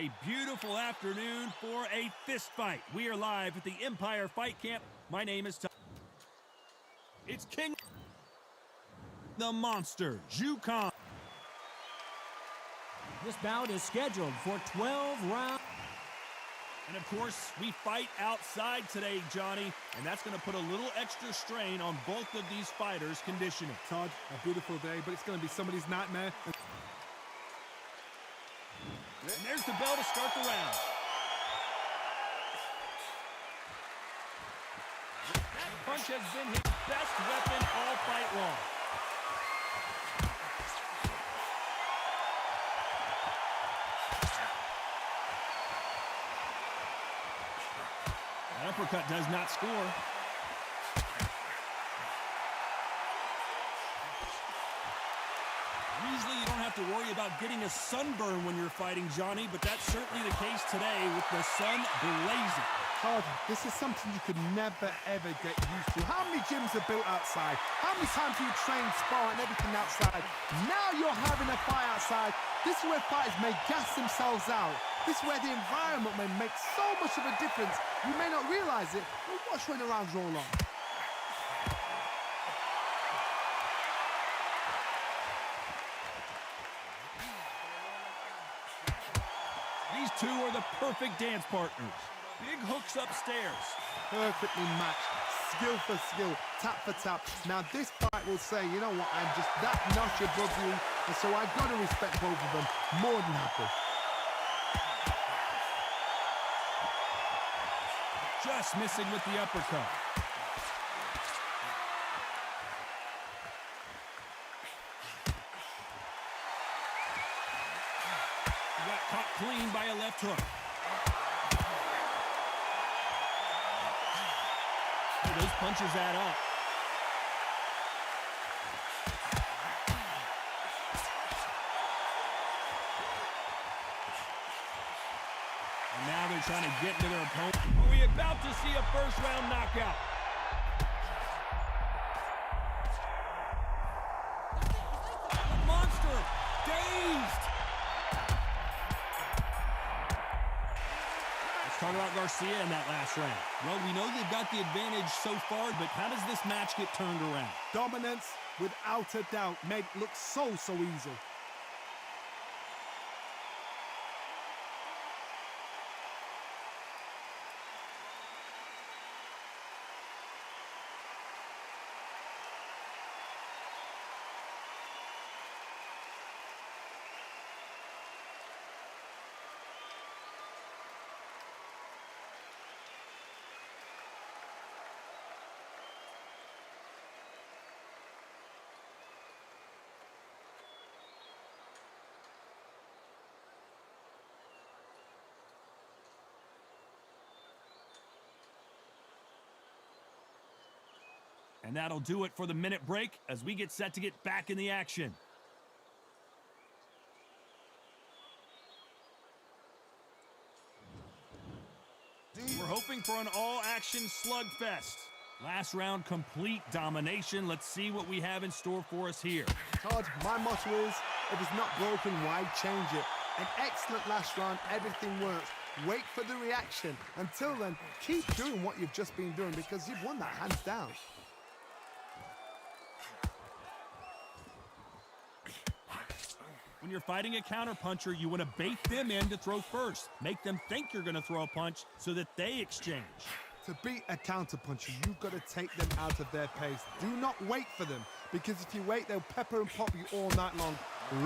A beautiful afternoon for a fist fight. We are live at the Empire Fight Camp. My name is Tom. It's King the Monster, Zhu Khan. This bout is scheduled for 12 rounds. And of course, we fight outside today, Johnny, and that's going to put a little extra strain on both of these fighters' conditioning. Todd, a beautiful day, but it's going to be somebody's nightmare. And there's the bell to start the round. That punch has been his best weapon all fight long. That uppercut does not score. Usually you don't have to worry about getting a sunburn when you're fighting, Johnny, but that's certainly the case today with the sun blazing. Todd, this is something you could never, ever get used to. How many gyms are built outside? How many times do you train, spar, and everything outside? Now you're having a fight outside. This is where fighters may gas themselves out. This is where the environment may make so much of a difference. You may not realize it, but watch when the rounds roll on. These two are the perfect dance partners. Big hooks upstairs. Perfectly matched, skill for skill, tap for tap. Now this fight will say, you know what, I'm just that notch above you, and so I've got to respect both of them more than happy. Just missing with the uppercut. He got caught clean by a left hook. Oh, those punches add up. And now they're trying to get to their opponent. Are we about to see a first-round knockout? The monster, dazed. Let's talk about Garcia in that last round. Well, we know they've got the advantage so far, but how does this match get turned around? Dominance, without a doubt, made it look so easy. And that'll do it for the minute break as we get set to get back in the action. We're hoping for an all-action slugfest. Last round, complete domination. Let's see what we have in store for us here. Todd, my motto is, if it's not broken, why change it? An excellent last round, everything works. Wait for the reaction. Until then, keep doing what you've just been doing because you've won that hands down. When you're fighting a counterpuncher, you want to bait them in to throw first. Make them think you're going to throw a punch so that they exchange. To beat a counterpuncher, you've got to take them out of their pace. Do not wait for them, because if you wait, they'll pepper and pop you all night long.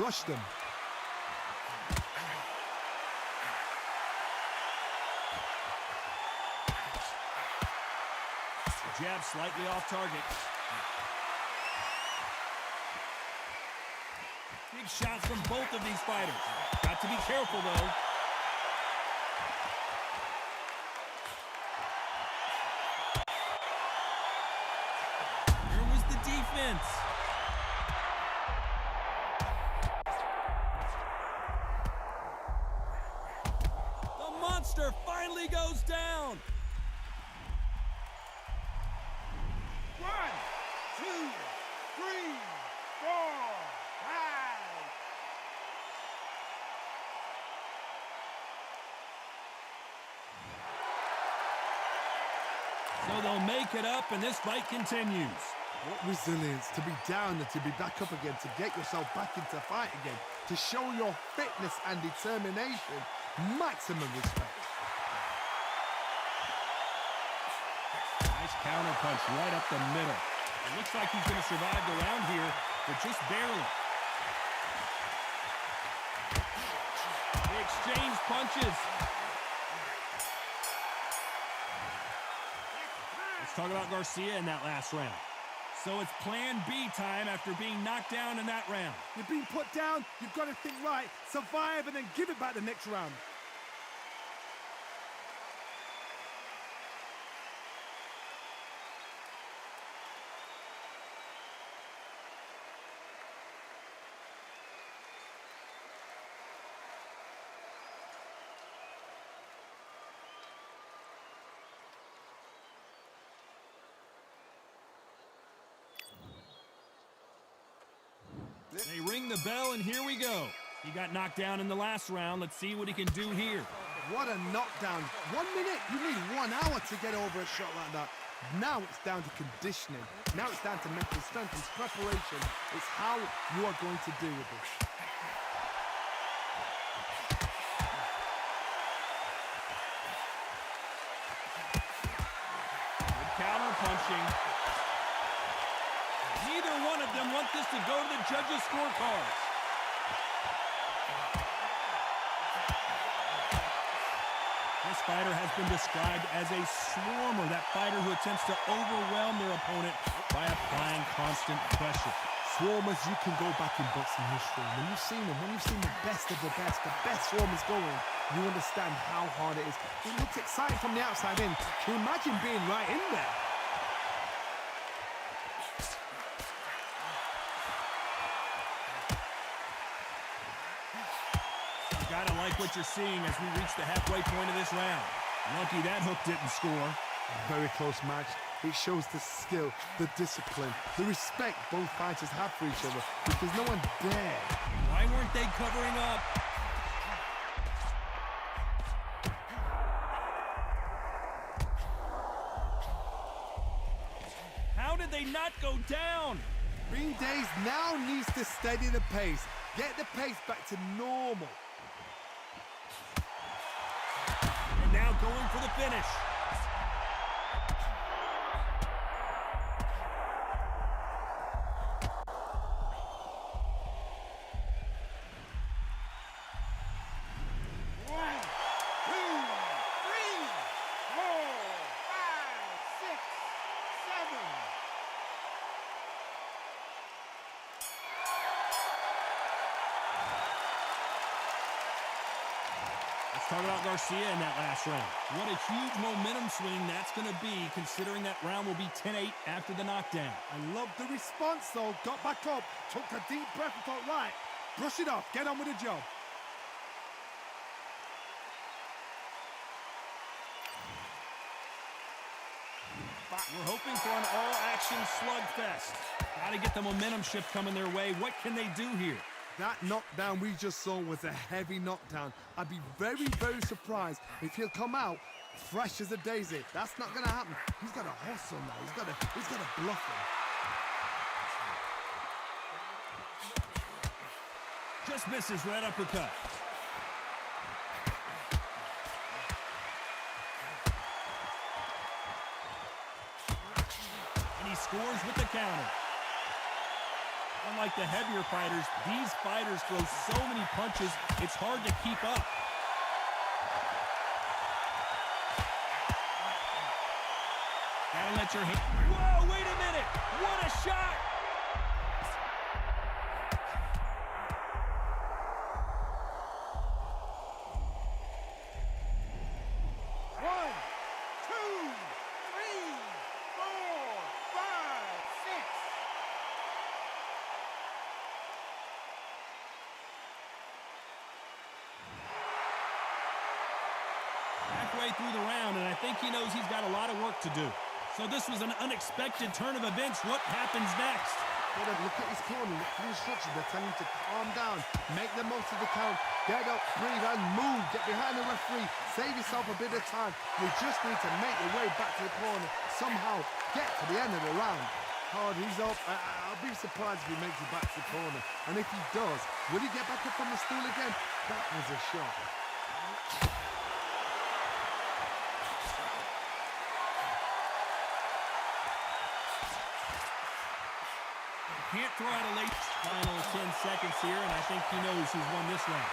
Rush them. Jab slightly off target. Big shots from both of these fighters. Got to be careful, though. Where was the defense? The monster finally goes down. 1, 2, 3, 4, 5. So they'll make it up, and this fight continues. What resilience to be down and to be back up again, to get yourself back into fight again, to show your fitness and determination. Maximum respect. Nice counter punch right up the middle. It looks like he's going to survive the round here, but just barely. They exchange punches. Let's talk about Garcia in that last round. So it's plan B time after being knocked down in that round. You're being put down, you've got to think right, survive, and then give it back the next round. They ring the bell, and here we go. He got knocked down in the last round. Let's see what he can do here. What a knockdown. 1 minute, you need 1 hour to get over a shot like that. Now it's down to conditioning. Now it's down to mental strength and preparation. It's how you are going to deal with this. Good counter punching. Neither one of them want this to go to the judges' scorecards. This fighter has been described as a swarmer, that fighter who attempts to overwhelm their opponent by applying constant pressure. Swarmers, you can go back in boxing history. When you've seen them, when you've seen the best of the best swarmers going, you understand how hard it is. It looks exciting from the outside in. Can you imagine being right in there? Gotta like what you're seeing as we reach the halfway point of this round. Lucky that hook didn't score. A very close match. It shows the skill, the discipline, the respect both fighters have for each other, because no one dared. Why weren't they covering up? How did they not go down? Green Days now needs to steady the pace, get the pace back to normal. And now going for the finish. Let's talk about Garcia in that last round. What a huge momentum swing that's going to be, considering that round will be 10-8 after the knockdown. I love the response, though. Got back up, took a deep breath and thought, right, brush it off, get on with the job. We're hoping for an all-action slugfest. Got to get the momentum shift coming their way. What can they do here? That knockdown we just saw was a heavy knockdown. I'd be very, very surprised if he'll come out fresh as a daisy. That's not going to happen. He's got to hustle now. He's got to bluff him. Just misses right uppercut. And he scores with the counter. Unlike the heavier fighters, these fighters throw so many punches, it's hard to keep up. Gotta let your hand... Whoa, wait a minute! What a shot! Halfway through the round, and I think he knows he's got a lot of work to do. So this was an unexpected turn of events. What happens next? Gotta look at his corner, look for the instructions. They're telling him to calm down, make the most of the count, get up, breathe, and move. Get behind the referee, save yourself a bit of time. You just need to make your way back to the corner, somehow get to the end of the round. Hard, he's up. I'll be surprised if he makes it back to the corner. And if he does, will he get back up from the stool again? That was a shot. Can't throw out a late. Final 10 seconds here, and I think he knows who's won this round.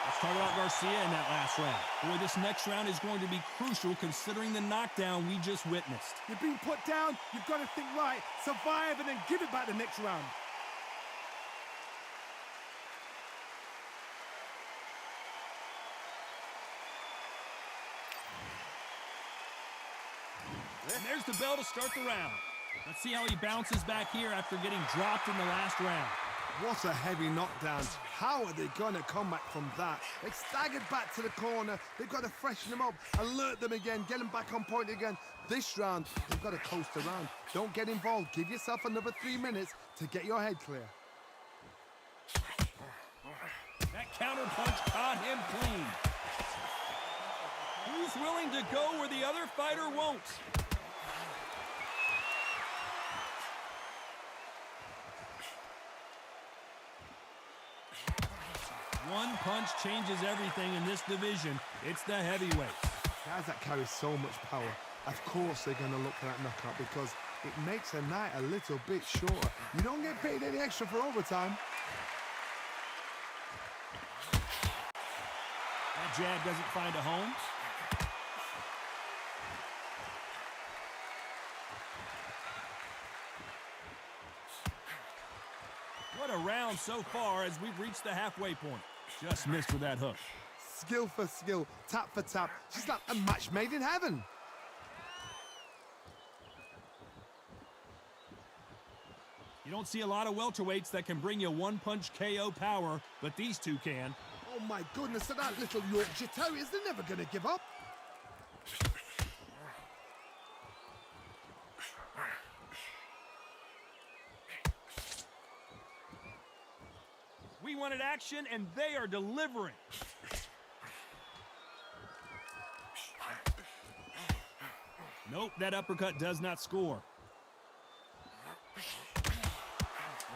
Let's talk about Garcia in that last round. Boy, this next round is going to be crucial considering the knockdown we just witnessed. You're being put down, you've got to think right, survive, and then give it back the next round. And there's the bell to start the round. Let's see how he bounces back here after getting dropped in the last round. What a heavy knockdown. How are they going to come back from that? They staggered back to the corner. They've got to freshen them up, alert them again, get them back on point again. This round, they've got to coast around. Don't get involved. Give yourself another 3 minutes to get your head clear. That counter punch caught him clean. Who's willing to go where the other fighter won't? One punch changes everything in this division. It's the heavyweight. Guys that carry so much power, of course they're going to look for that knockout because it makes a night a little bit shorter. You don't get paid any extra for overtime. That jab doesn't find a home. What a round so far as we've reached the halfway point. Just missed with that hook. Skill for skill, tap for tap. She's like a match made in heaven. You don't see a lot of welterweights that can bring you one-punch KO power, but these two can. Oh my goodness, so that little Yorkshire Terriers, they're never going to give up. We wanted action, and they are delivering. Nope, that uppercut does not score.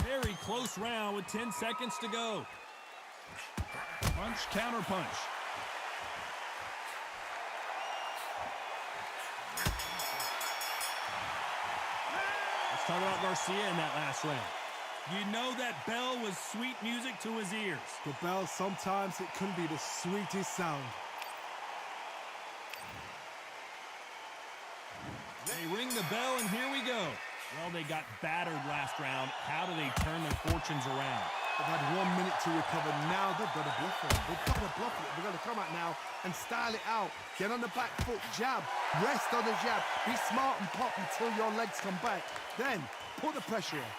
Very close round with 10 seconds to go. Punch, counter punch. Let's talk about Garcia in that last round. You know that bell was sweet music to his ears. The bell, sometimes it can be the sweetest sound. They ring the bell, and here we go. Well, they got battered last round. How do they turn their fortunes around? They've had 1 minute to recover. Now they've got to bluff it. They've got to bluff it. They've got to come out now and style it out. Get on the back foot, jab. Rest on the jab. Be smart and pop until your legs come back. Then put the pressure on.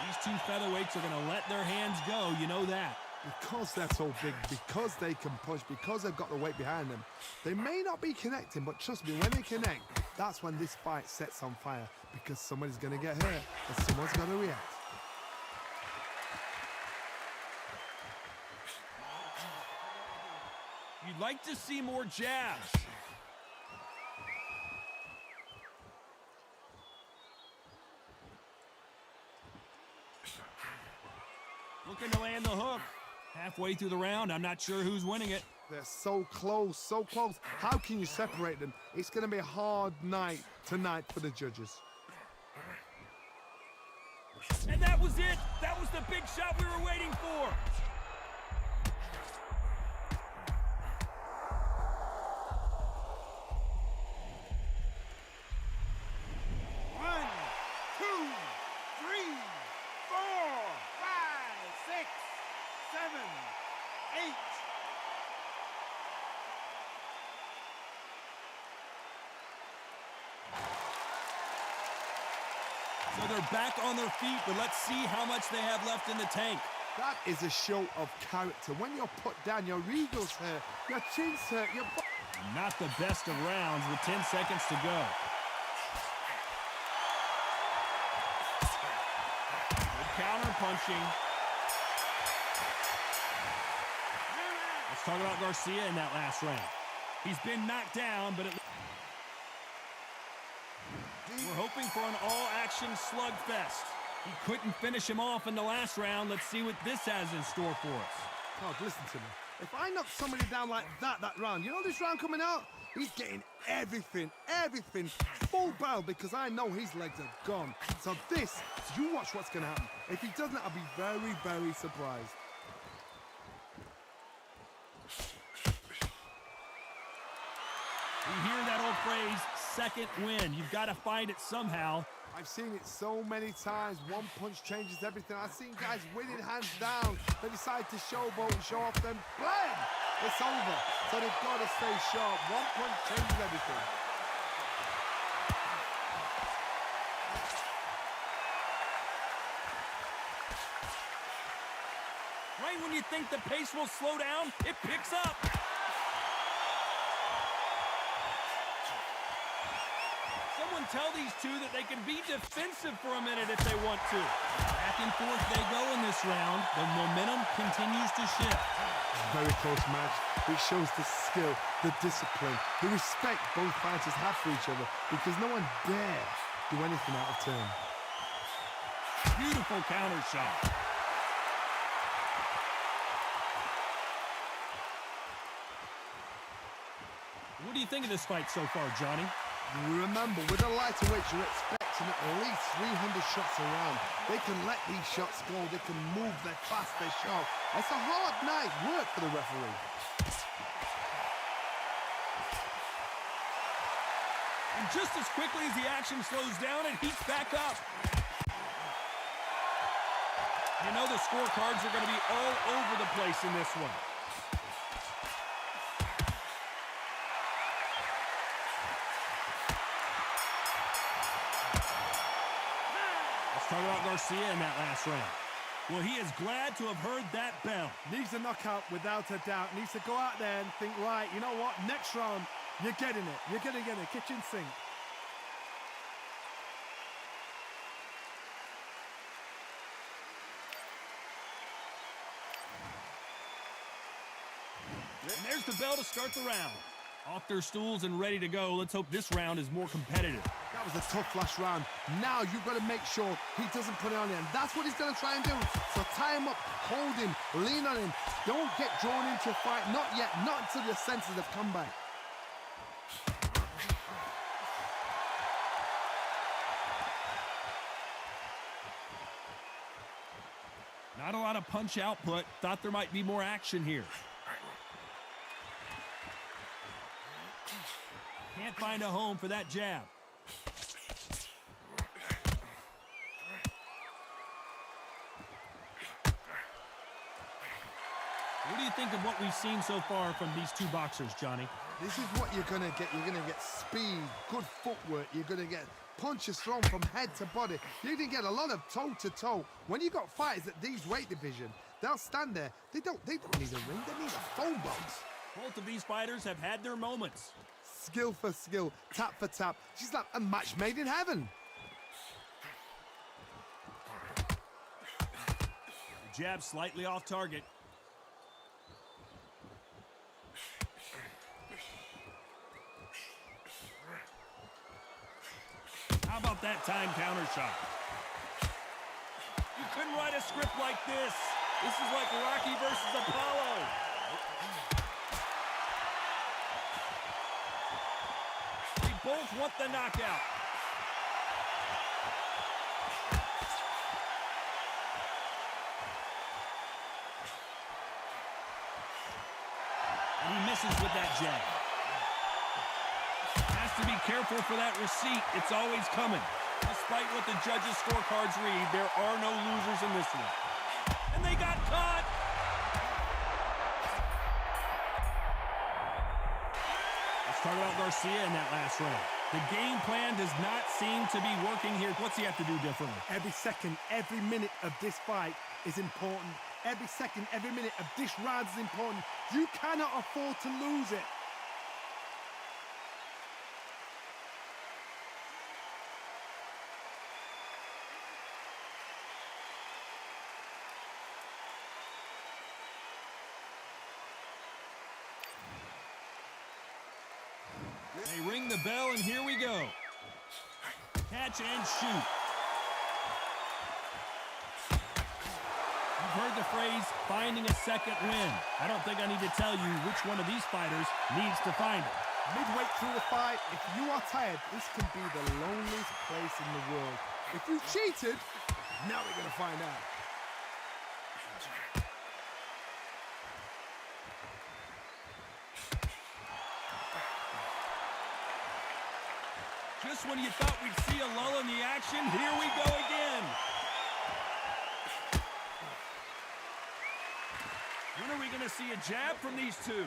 These two featherweights are going to let their hands go. You know that. Because they're so big, because they can push, because they've got the weight behind them, they may not be connecting, but trust me, when they connect, that's when this fight sets on fire, because somebody's going to get hurt, and someone's got to react. You'd like to see more jabs. Looking to land the hook. Halfway through the round, I'm not sure who's winning it. They're so close, so close. How can you separate them? It's going to be a hard night tonight for the judges. And that was it. That was the big shot we were waiting for. One, two, three, 4, 5, 6, 7, 8. So they're back on their feet, but let's see how much they have left in the tank. That is a show of character. When you're put down, your eagles hurt, your chin's hurt, your... Not the best of rounds with 10 seconds to go. Good counter punching. Let's talk about Garcia in that last round. He's been knocked down, but we're hoping for an all-action slugfest. He couldn't finish him off in the last round. Let's see what this has in store for us. God, listen to me. If I knock somebody down like that round, you know this round coming out? He's getting everything, full barrel, because I know his legs are gone. So you watch what's going to happen. If he doesn't, I'll be very, very surprised. You hear that old phrase, second win. You've got to find it somehow. I've seen it so many times. One punch changes everything. I've seen guys winning hands down. They decide to showboat and show off them. Blam! It's over. So they've got to stay sharp. One punch changes everything. Right when you think the pace will slow down, it picks up. Someone tell these two that they can be defensive for a minute if they want to. Back and forth they go in this round. The momentum continues to shift. Very close match. It shows the skill, the discipline, the respect both fighters have for each other, because no one dare do anything out of turn. Beautiful counter shot. What do you think of this fight so far, Johnny? Remember, with the lighterweights, you're expecting at least 300 shots around. They can let these shots go. They can move. They're fast. They're sharp. It's a hard night's work for the referee. And just as quickly as the action slows down, it heats back up. You know the scorecards are going to be all over the place in this one. Talk about Garcia in that last round. Well, he is glad to have heard that bell. Needs a knockout without a doubt. Needs to go out there and think, right, you know what? Next round, you're getting it. You're going to get it. Kitchen sink. And there's the bell to start the round. Off their stools and ready to go. Let's hope this round is more competitive. That was a tough last round. Now you've got to make sure he doesn't put it on him. That's what he's going to try and do. So tie him up, hold him, lean on him. Don't get drawn into a fight. Not yet. Not until your senses have come back. Not a lot of punch output. Thought there might be more action here. Can't find a home for that jab. What do you think of what we've seen so far from these two boxers, Johnny? This is what you're going to get. You're going to get speed, good footwork. You're going to get punches thrown from head to body. You're going to get a lot of toe-to-toe. When you got fighters at these weight division, they'll stand there. They don't need a ring. They need a phone box. Both of these fighters have had their moments. Skill for skill, tap for tap. She's like a match made in heaven. Jab slightly off target. How about that time counter shot? You couldn't write a script like this. This is like Rocky versus Apollo. They both want the knockout. And he misses with that jab. Has to be careful for that receipt. It's always coming. Despite what the judges' scorecards read, there are no losers in this one. And they got caught. Let's talk about Garcia in that last round. The game plan does not seem to be working here. What's he have to do differently? Every second, every minute of this fight is important. Every second, every minute of this round is important. You cannot afford to lose it. They ring the bell, and here we go. Catch and shoot. You've heard the phrase, finding a second win. I don't think I need to tell you which one of these fighters needs to find it. Midway through the fight, if you are tired, this can be the loneliest place in the world. If you cheated, now we're going to find out. Just when you thought we'd see a lull in the action, here we go again. When are we going to see a jab from these two?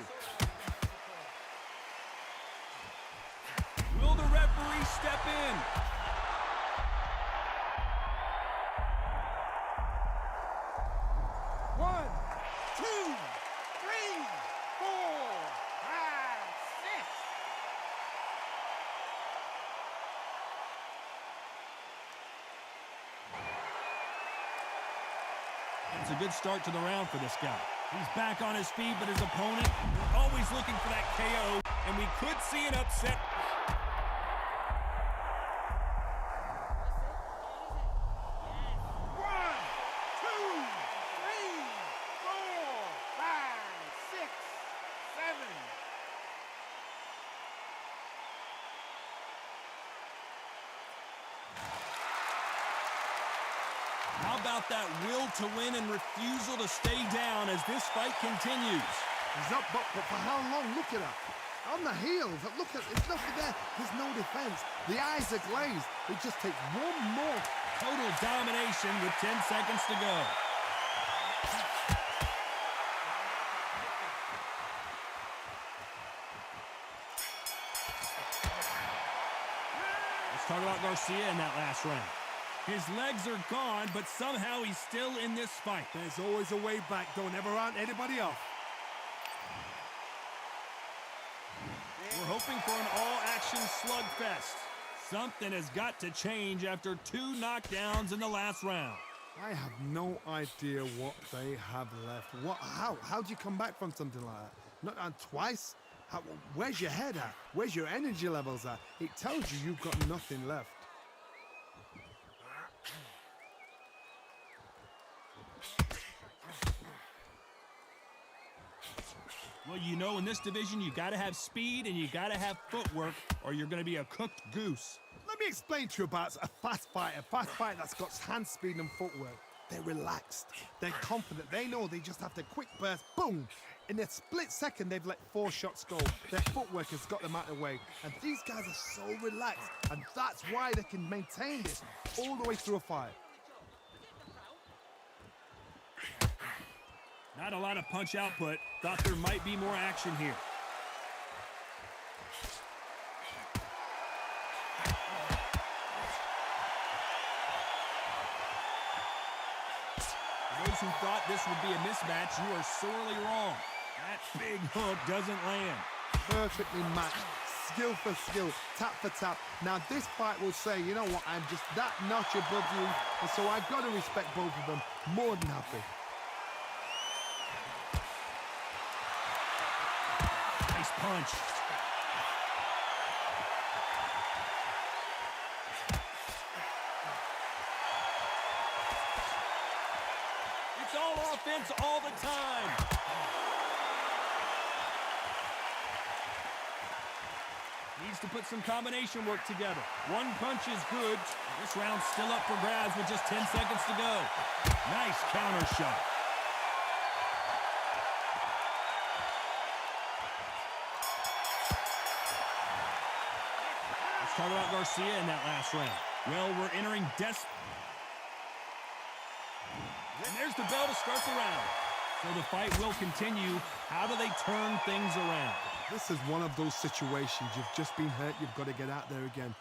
Will the referee step in? One, two, three, four, five, six. It's a good start to the round for this guy. He's back on his feet, but his opponent, they're always looking for that KO, and we could see an upset. One, two, three, four, five, six, seven. How about that will to win and refusal to stay down as this fight continues? He's up, but for how long? Look at that. On the heels, look at, it's nothing there. There's no defense. The eyes are glazed. It just takes one more. Total domination with 10 seconds to go. Let's talk about Garcia in that last round. His legs are gone, but somehow he's still in this fight. There's always a way back. Don't ever round anybody off. We're hoping for an all-action slugfest. Something has got to change after 2 knockdowns in the last round. I have no idea what they have left. How do you come back from something like that? Not on twice? Where's your head at? Where's your energy levels at? It tells you you've got nothing left. Well, you know, in this division, you got to have speed and you got to have footwork, or you're going to be a cooked goose. Let me explain to you about a fast fighter that's got hand speed and footwork. They're relaxed. They're confident. They know they just have to quick burst, boom. In a split second, they've let 4 shots go. Their footwork has got them out of the way. And these guys are so relaxed. And that's why they can maintain this all the way through a fight. Not a lot of punch output. Thought there might be more action here. For those who thought this would be a mismatch, you are sorely wrong. That big hook doesn't land. Perfectly matched. Skill for skill, tap for tap. Now this fight will say, you know what, I'm just that notch above you. And so I've got to respect both of them. More than happy. Punch. It's all offense all the time. Needs to put some combination work together. One punch is good. This round's still up for grabs with just 10 seconds to go. Nice counter shot. Talk about Garcia in that last round. Well, we're entering And there's the bell to start the round. So the fight will continue. How do they turn things around? This is one of those situations. You've just been hurt. You've got to get out there again.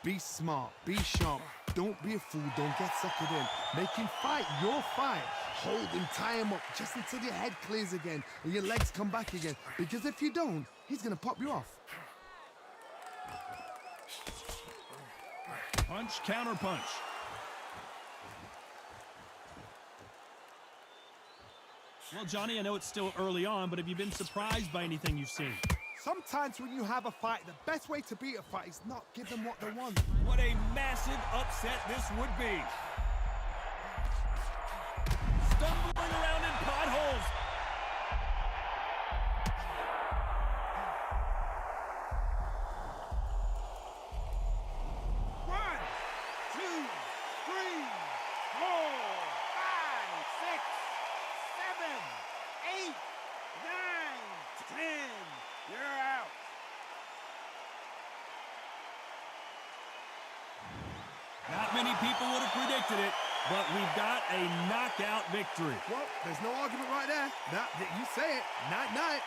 Be smart. Be sharp. Don't be a fool. Don't get suckered in. Make him fight your fight. Hold him, tie him up just until your head clears again and your legs come back again. Because if you don't, he's going to pop you off. Punch, counter punch. Well, Johnny, I know it's still early on, but have you been surprised by anything you've seen? Sometimes when you have a fight, the best way to beat a fight is not give them what they want. What a massive upset this would be. Stumbling around in potholes. One, two, three, 4, 5, 6, 7, 8, 9, 10. You're out. Not many people would have predicted it, but we've got a knockout victory. Well, there's no argument right there. You say it. Night-night.